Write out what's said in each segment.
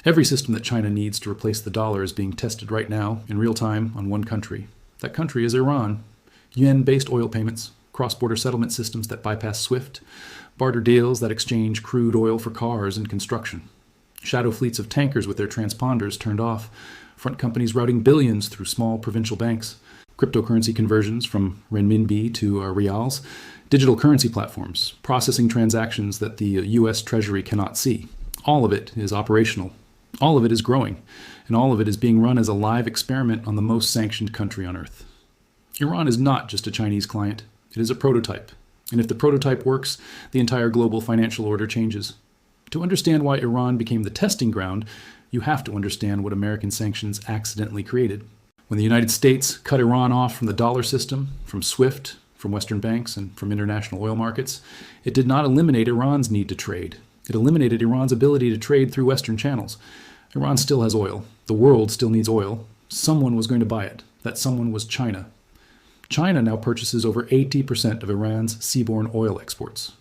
Every system that China needs to replace the dollar is being tested right now in real time on one country. That country is Iran. Yuan-based oil payments, cross-border settlement systems that bypass SWIFT, barter deals that exchange crude oil for cars and construction, shadow fleets of tankers with their transponders turned off, front companies routing billions through small provincial banks, cryptocurrency conversions from renminbi to reals, digital currency platforms, processing transactions that the U.S. Treasury cannot see. All of it is operational. All of it is growing. And all of it is being run as a live experiment on the most sanctioned country on earth. Iran is not just a Chinese client. It is a prototype. And if the prototype works, the entire global financial order changes. To understand why Iran became the testing ground, you have to understand what American sanctions accidentally created. When the United States cut Iran off from the dollar system, from SWIFT, from Western banks, and from international oil markets, it did not eliminate Iran's need to trade. It eliminated Iran's ability to trade through Western channels. Iran still has oil. The world still needs oil. Someone was going to buy it. That someone was China. China now purchases over 80% of Iran's seaborne oil exports.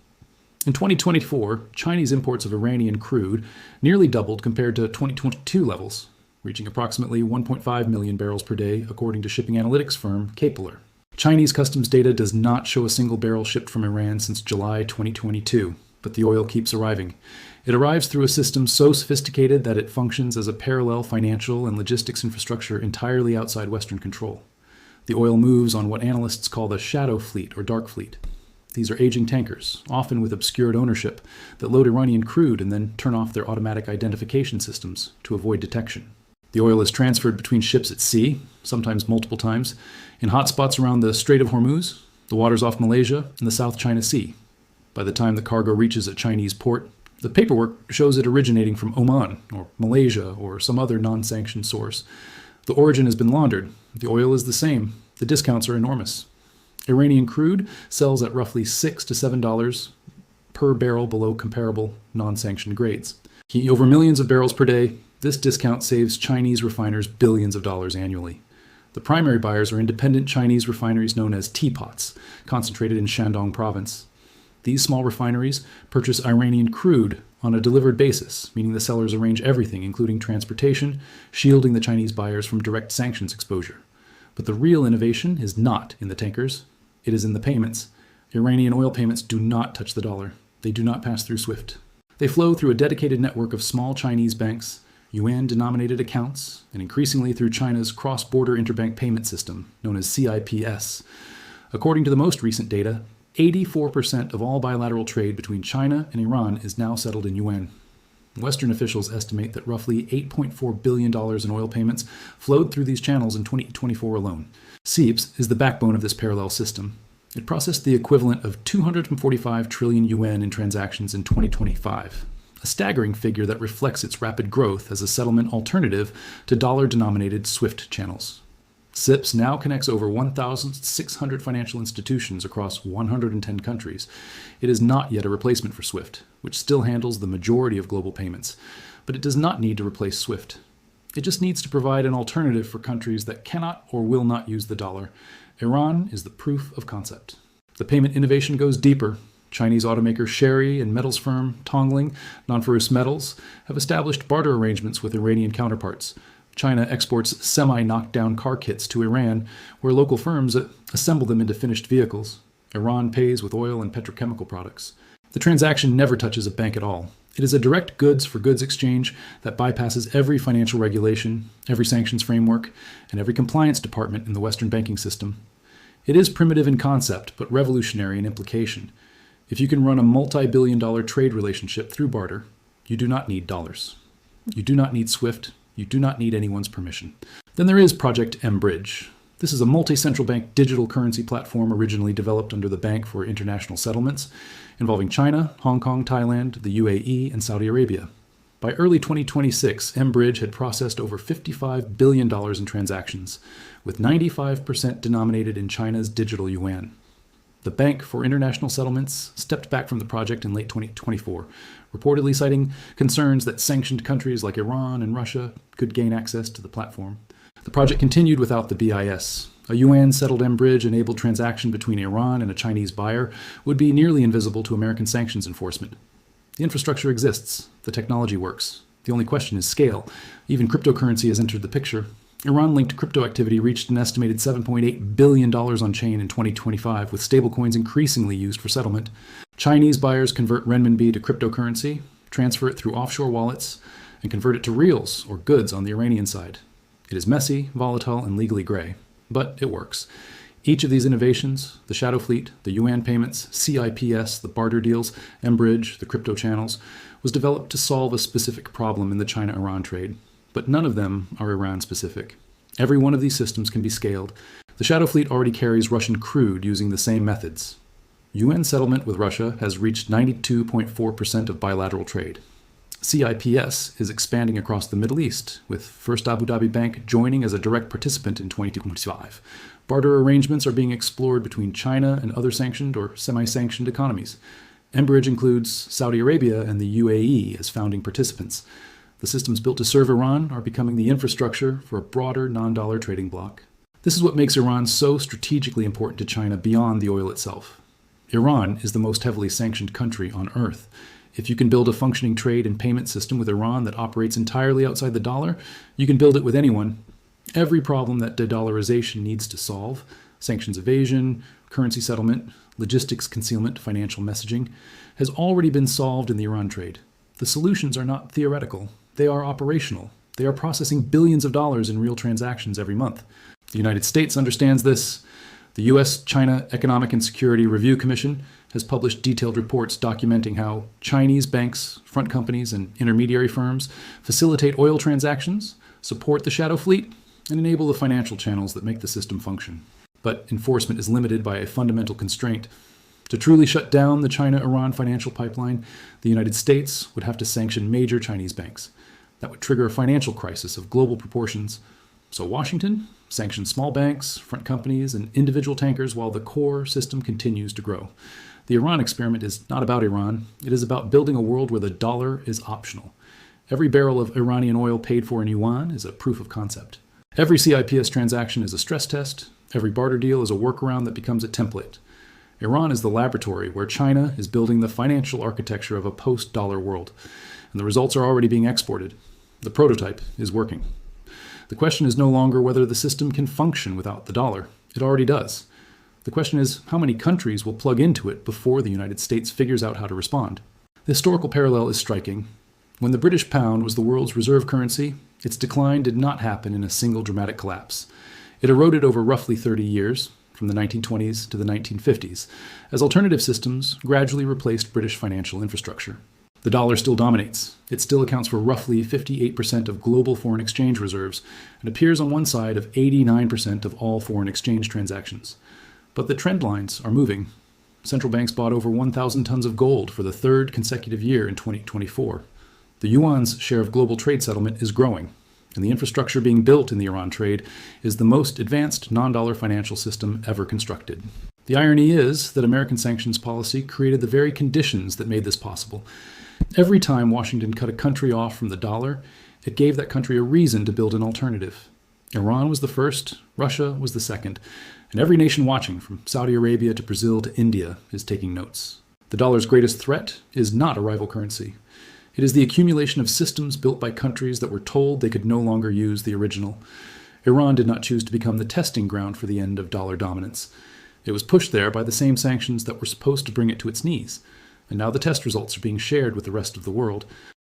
In 2024, Chinese imports of Iranian crude nearly doubled compared to 2022 levels, reaching approximately 1.5 million barrels per day, according to shipping analytics firm Capeler. Chinese customs data does not show a single barrel shipped from Iran since July 2022, but the oil keeps arriving. It arrives through a system so sophisticated that it functions as a parallel financial and logistics infrastructure entirely outside Western control. The oil moves on what analysts call the shadow fleet or dark fleet. These are aging tankers, often with obscured ownership, that load Iranian crude and then turn off their automatic identification systems to avoid detection. The oil is transferred between ships at sea, sometimes multiple times, in hotspots around the Strait of Hormuz, the waters off Malaysia, and the South China Sea. By the time the cargo reaches a Chinese port, the paperwork shows it originating from Oman, or Malaysia, or some other non-sanctioned source. The origin has been laundered. The oil is the same. The discounts are enormous. Iranian crude sells at roughly $6 to $7 per barrel below comparable non-sanctioned grades. Over millions of barrels per day, this discount saves Chinese refiners billions of dollars annually. The primary buyers are independent Chinese refineries known as teapots, concentrated in Shandong province. These small refineries purchase Iranian crude on a delivered basis, meaning the sellers arrange everything, including transportation, shielding the Chinese buyers from direct sanctions exposure. But the real innovation is not in the tankers. It is in the payments. Iranian oil payments do not touch the dollar. They do not pass through SWIFT. They flow through a dedicated network of small Chinese banks, yuan-denominated accounts, and increasingly through China's cross-border Interbank Payment System, known as CIPS. According to the most recent data, 84% of all bilateral trade between China and Iran is now settled in yuan. Western officials estimate that roughly $8.4 billion in oil payments flowed through these channels in 2024 alone. CIPS is the backbone of this parallel system. It processed the equivalent of 245 trillion yuan in transactions in 2025, a staggering figure that reflects its rapid growth as a settlement alternative to dollar-denominated SWIFT channels. CIPS now connects over 1,600 financial institutions across 110 countries. It is not yet a replacement for SWIFT, which still handles the majority of global payments, but it does not need to replace SWIFT. It just needs to provide an alternative for countries that cannot or will not use the dollar. Iran is the proof of concept. The payment innovation goes deeper. Chinese automaker Sherry and metals firm Tongling, non-ferrous metals, have established barter arrangements with Iranian counterparts. China exports semi-knockdown car kits to Iran, where local firms assemble them into finished vehicles. Iran pays with oil and petrochemical products. The transaction never touches a bank at all. It is a direct goods-for-goods exchange that bypasses every financial regulation, every sanctions framework, and every compliance department in the Western banking system. It is primitive in concept, but revolutionary in implication. If you can run a multi-billion-dollar trade relationship through barter, you do not need dollars. You do not need SWIFT. You do not need anyone's permission. Then there is Project mBridge. This is a multi-central bank digital currency platform originally developed under the Bank for International Settlements, involving China, Hong Kong, Thailand, the UAE, and Saudi Arabia. By early 2026, mBridge had processed over $55 billion in transactions, with 95% denominated in China's digital yuan. The Bank for International Settlements stepped back from the project in late 2024, reportedly citing concerns that sanctioned countries like Iran and Russia could gain access to the platform. The project continued without the BIS. A yuan-settled mBridge-enabled transaction between Iran and a Chinese buyer would be nearly invisible to American sanctions enforcement. The infrastructure exists. The technology works. The only question is scale. Even cryptocurrency has entered the picture. Iran-linked crypto activity reached an estimated $7.8 billion on-chain in 2025, with stablecoins increasingly used for settlement. Chinese buyers convert renminbi to cryptocurrency, transfer it through offshore wallets, and convert it to reals or goods on the Iranian side. It is messy, volatile, and legally gray, but it works. Each of these innovations, the shadow fleet, the yuan payments, CIPS, the barter deals, mBridge, the crypto channels, was developed to solve a specific problem in the China-Iran trade. But none of them are Iran-specific. Every one of these systems can be scaled. The shadow fleet already carries Russian crude using the same methods. UN settlement with Russia has reached 92.4% of bilateral trade. CIPS is expanding across the Middle East, with First Abu Dhabi Bank joining as a direct participant in 2025. Barter arrangements are being explored between China and other sanctioned or semi-sanctioned economies. mBridge includes Saudi Arabia and the UAE as founding participants. The systems built to serve Iran are becoming the infrastructure for a broader non-dollar trading bloc. This is what makes Iran so strategically important to China beyond the oil itself. Iran is the most heavily sanctioned country on Earth. If you can build a functioning trade and payment system with Iran that operates entirely outside the dollar, you can build it with anyone. Every problem that de-dollarization needs to solve, sanctions evasion, currency settlement, logistics concealment, financial messaging, has already been solved in the Iran trade. The solutions are not theoretical. They are operational. They are processing billions of dollars in real transactions every month. The United States understands this. The U.S.-China Economic and Security Review Commission has published detailed reports documenting how Chinese banks, front companies, and intermediary firms facilitate oil transactions, support the shadow fleet, and enable the financial channels that make the system function. But enforcement is limited by a fundamental constraint. To truly shut down the China-Iran financial pipeline, the United States would have to sanction major Chinese banks. That would trigger a financial crisis of global proportions. So Washington sanctions small banks, front companies, and individual tankers while the core system continues to grow. The Iran experiment is not about Iran. It is about building a world where the dollar is optional. Every barrel of Iranian oil paid for in yuan is a proof of concept. Every CIPS transaction is a stress test. Every barter deal is a workaround that becomes a template. Iran is the laboratory where China is building the financial architecture of a post-dollar world, and the results are already being exported. The prototype is working. The question is no longer whether the system can function without the dollar. It already does. The question is how many countries will plug into it before the United States figures out how to respond. The historical parallel is striking. When the British pound was the world's reserve currency, its decline did not happen in a single dramatic collapse. It eroded over roughly 30 years, from the 1920s to the 1950s, as alternative systems gradually replaced British financial infrastructure. The dollar still dominates. It still accounts for roughly 58% of global foreign exchange reserves and appears on one side of 89% of all foreign exchange transactions. But the trend lines are moving. Central banks bought over 1,000 tons of gold for the third consecutive year in 2024. The yuan's share of global trade settlement is growing, and the infrastructure being built in the Iran trade is the most advanced non-dollar financial system ever constructed. The irony is that American sanctions policy created the very conditions that made this possible. Every time Washington cut a country off from the dollar, it gave that country a reason to build an alternative. Iran was the first, Russia was the second, and every nation watching, from Saudi Arabia to Brazil to India, is taking notes. The dollar's greatest threat is not a rival currency. It is the accumulation of systems built by countries that were told they could no longer use the original. Iran did not choose to become the testing ground for the end of dollar dominance. It was pushed there by the same sanctions that were supposed to bring it to its knees, and now the test results are being shared with the rest of the world.